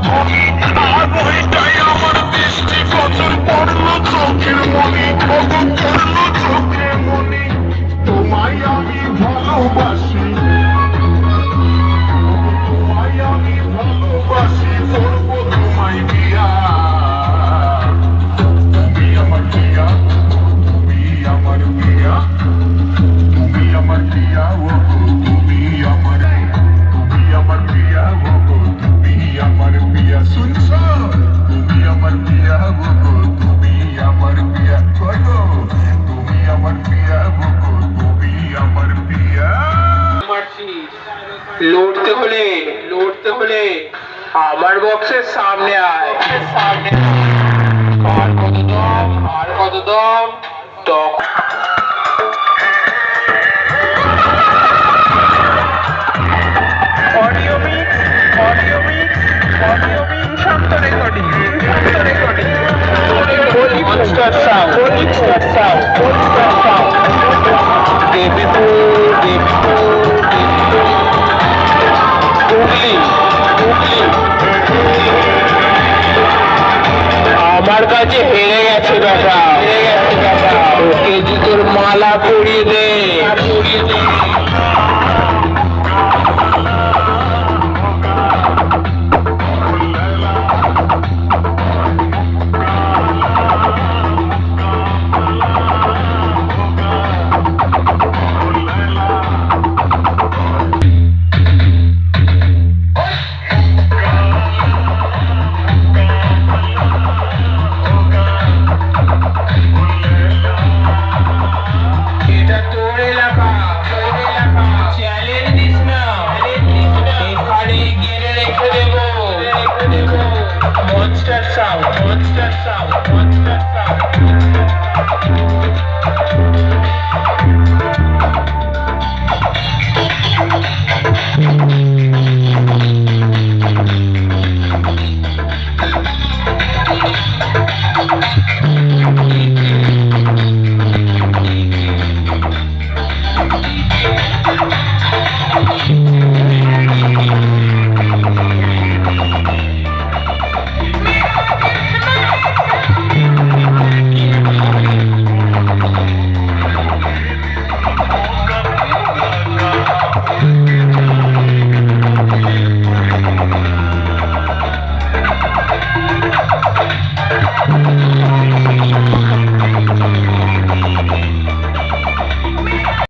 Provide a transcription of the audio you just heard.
ধনী আর ওইটাই আমার দৃষ্টি কচর পড়লো চোখের মনি কখন পড়লো চোখের মনি তোমায় আমি ভালোবাসি তোমায় আমি ভালোবাসি করবো তোমায় বিয়া তুমি আমার বিয়া তুমি আমার বিয়া তুমি আমার বিয়া ও তুমি আমার বিয়া ও তুমি আমার বিয়া শুনছ তুমি আমার বিয়া ও তুমি আমার বিয়া কইগো তুমি আমার বিয়া ও তুমি আমার বিয়া লড়তে হলে আমার বক্সের সামনে আয় আর কত দম টক অডিও মিক্স শান্ত রেকর্ডিং মনস্টার সাউন্ড আমার কাছে হেরে গেছে বেটা ওকে জুতোর মালা পরিয়ে দে Monster sound.